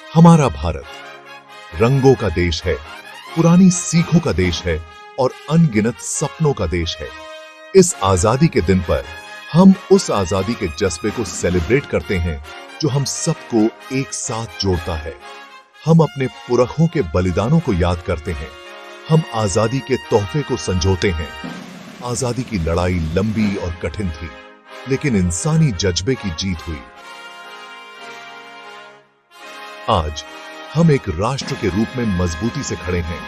हमारा भारत रंगों का देश है, पुरानी सीखों का देश है और अनगिनत सपनों का देश है। इस आजादी के दिन पर हम उस आजादी के जज्बे को सेलिब्रेट करते हैं जो हम सबको एक साथ जोड़ता है। हम अपने पुरखों के बलिदानों को याद करते हैं। हम आजादी के तोहफे को संजोते हैं। आजादी की लड़ाई लंबी और कठिन थी, लेकिन इंसानी जज्बे की जीत हुई। आज हम एक राष्ट्र के रूप में मजबूती से खड़े हैं।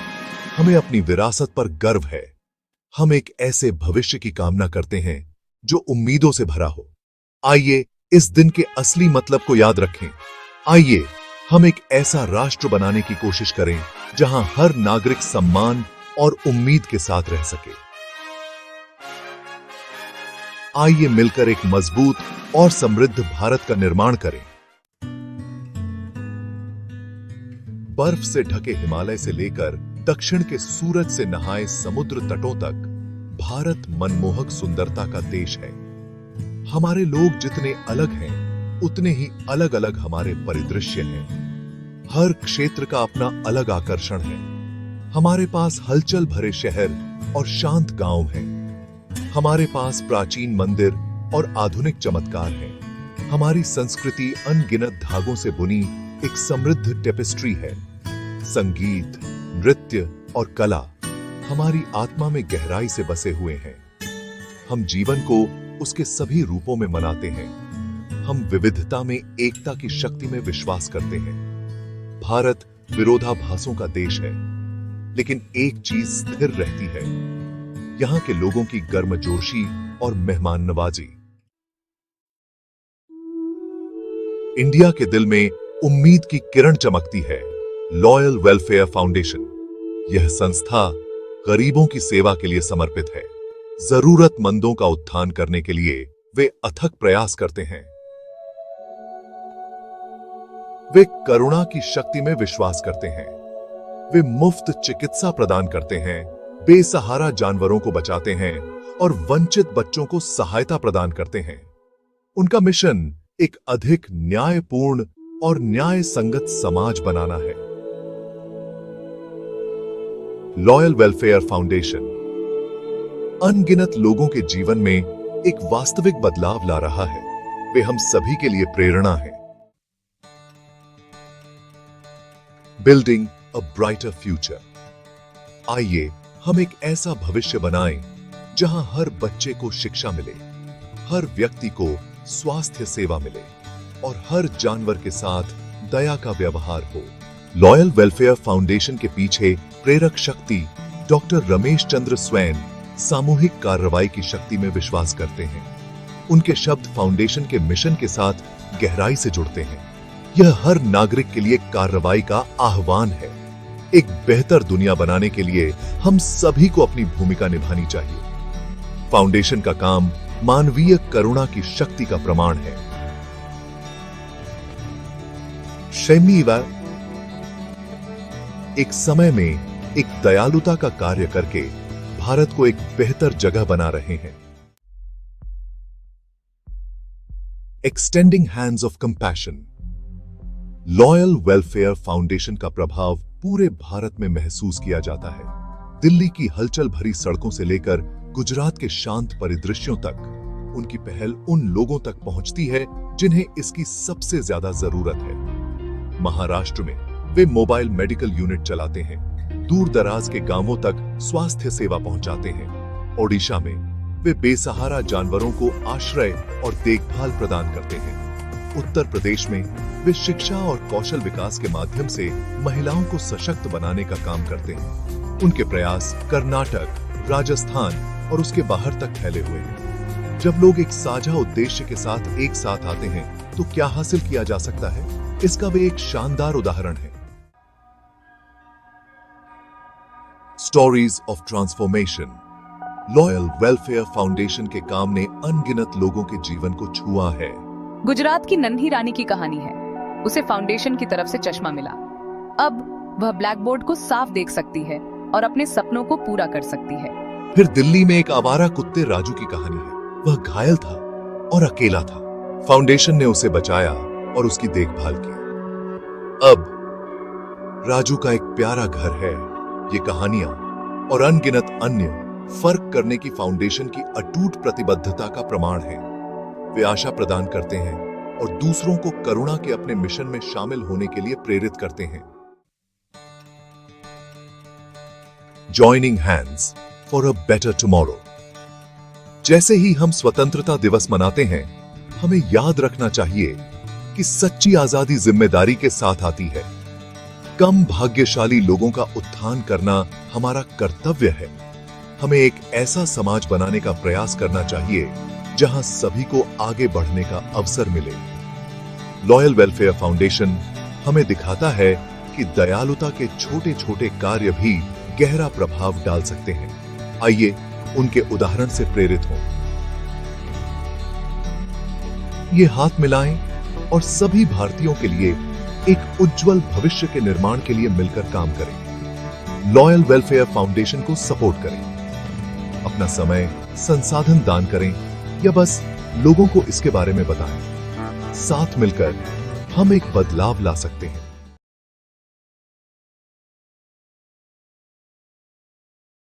हमें अपनी विरासत पर गर्व है। हम एक ऐसे भविष्य की कामना करते हैं जो उम्मीदों से भरा हो। आइए इस दिन के असली मतलब को याद रखें। आइए हम एक ऐसा राष्ट्र बनाने की कोशिश करें जहां हर नागरिक सम्मान और उम्मीद के साथ रह सके। आइए मिलकर एक मजबूत और समृद्ध भारत का निर्माण करें। बर्फ से ढके हिमालय से लेकर दक्षिण के सूरज से नहाए समुद्र तटों तक भारत मनमोहक सुंदरता का देश है। हमारे लोग जितने अलग हैं, उतने ही अलग अलग हमारे परिदृश्य हैं। हर क्षेत्र का अपना अलग आकर्षण है। हमारे पास हलचल भरे शहर और शांत गांव हैं। हमारे पास प्राचीन मंदिर और आधुनिक चमत्कार हैं। हमारी संस्कृति अनगिनत धागों से बुनी एक समृद्ध टेपेस्ट्री है। संगीत, नृत्य और कला हमारी आत्मा में गहराई से बसे हुए हैं। हम जीवन को उसके सभी रूपों में मनाते हैं। हम विविधता में एकता की शक्ति में विश्वास करते हैं। भारत विरोधाभासों का देश है, लेकिन एक चीज स्थिर रहती है, यहां के लोगों की गर्मजोशी और मेहमान नवाजी। इंडिया के दिल में उम्मीद की किरण चमकती है। लॉयल वेलफेयर फाउंडेशन, यह संस्था गरीबों की सेवा के लिए समर्पित है। जरूरतमंदों का उत्थान करने के लिए वे अथक प्रयास करते हैं। वे करुणा की शक्ति में विश्वास करते हैं। वे मुफ्त चिकित्सा प्रदान करते हैं, बेसहारा जानवरों को बचाते हैं और वंचित बच्चों को सहायता प्रदान करते हैं। उनका मिशन एक अधिक न्यायपूर्ण और न्याय संगत समाज बनाना है। लॉयल वेलफेयर फाउंडेशन अनगिनत लोगों के जीवन में एक वास्तविक बदलाव ला रहा है। वे हम सभी के लिए प्रेरणा है। बिल्डिंग अ ब्राइटर फ्यूचर। आइए हम एक ऐसा भविष्य बनाएं जहां हर बच्चे को शिक्षा मिले, हर व्यक्ति को स्वास्थ्य सेवा मिले और हर जानवर के साथ दया का व्यवहार हो। लॉयल वेलफेयर फाउंडेशन के पीछे प्रेरक शक्ति डॉक्टर रमेश चंद्र स्वैन सामूहिक कार्रवाई की शक्ति में विश्वास करते हैं। उनके शब्द फाउंडेशन के मिशन के साथ गहराई से जुड़ते हैं। यह हर नागरिक के लिए कार्रवाई का आह्वान है। एक बेहतर दुनिया बनाने के लिए हम सभी को अपनी भूमिका निभानी चाहिए। फाउंडेशन का काम मानवीय करुणा की शक्ति का प्रमाण है। शैमीवा एक समय में एक दयालुता का कार्य करके भारत को एक बेहतर जगह बना रहे हैं। Extending hands of compassion. Loyal Welfare Foundation का प्रभाव पूरे भारत में महसूस किया जाता है। दिल्ली की हलचल भरी सड़कों से लेकर गुजरात के शांत परिदृश्यों तक उनकी पहल उन लोगों तक पहुंचती है जिन्हें इसकी सबसे ज्यादा जरूरत है। महाराष्ट्र में वे मोबाइल मेडिकल यूनिट चलाते हैं। दूर दराज के गांवों तक स्वास्थ्य सेवा पहुंचाते हैं। ओडिशा में वे बेसहारा जानवरों को आश्रय और देखभाल प्रदान करते हैं। उत्तर प्रदेश में वे शिक्षा और कौशल विकास के माध्यम से महिलाओं को सशक्त बनाने का काम करते हैं। उनके प्रयास कर्नाटक, राजस्थान और उसके बाहर तक फैले हुए हैं। जब लोग एक साझा उद्देश्य के साथ एक साथ आते हैं तो क्या हासिल किया जा सकता है, इसका वे एक शानदार उदाहरण है। Stories of transformation. Loyal Welfare foundation के काम ने अनगिनत लोगों के जीवन को छुआ है। गुजरात की नन्ही रानी की कहानी है। उसे फाउंडेशन की तरफ से चश्मा मिला। अब वह ब्लैक बोर्ड को साफ देख सकती है और अपने सपनों को पूरा कर सकती है। फिर दिल्ली में एक आवारा कुत्ते राजू की कहानी है। वह घायल था और अकेला था। फाउंडेशन ने उसे बचाया और उसकी देखभाल की। अब राजू का एक प्यारा घर है, ये कहानियां और अनगिनत अन्य फर्क करने की फाउंडेशन की अटूट प्रतिबद्धता का प्रमाण है। वे आशा प्रदान करते हैं और दूसरों को करुणा के अपने मिशन में शामिल होने के लिए प्रेरित करते हैं। Joining hands for a better tomorrow. जैसे ही हम स्वतंत्रता दिवस मनाते हैं, हमें याद रखना चाहिए कि सच्ची आजादी जिम्मेदारी के साथ आती है। कम भाग्यशाली लोगों का उत्थान करना हमारा कर्तव्य है। हमें एक ऐसा समाज बनाने का प्रयास करना चाहिए जहां सभी को आगे बढ़ने का अवसर मिले। लॉयल वेलफेयर फाउंडेशन हमें दिखाता है कि दयालुता के छोटे छोटे कार्य भी गहरा प्रभाव डाल सकते हैं। आइए उनके उदाहरण से प्रेरित हों। ये हाथ मिलाएं और सभी भारतीयों के लिए एक उज्जवल भविष्य के निर्माण के लिए मिलकर काम करें। लॉयल वेलफेयर फाउंडेशन को सपोर्ट करें। अपना समय, संसाधन दान करें या बस लोगों को इसके बारे में बताएं। साथ मिलकर हम एक बदलाव ला सकते हैं।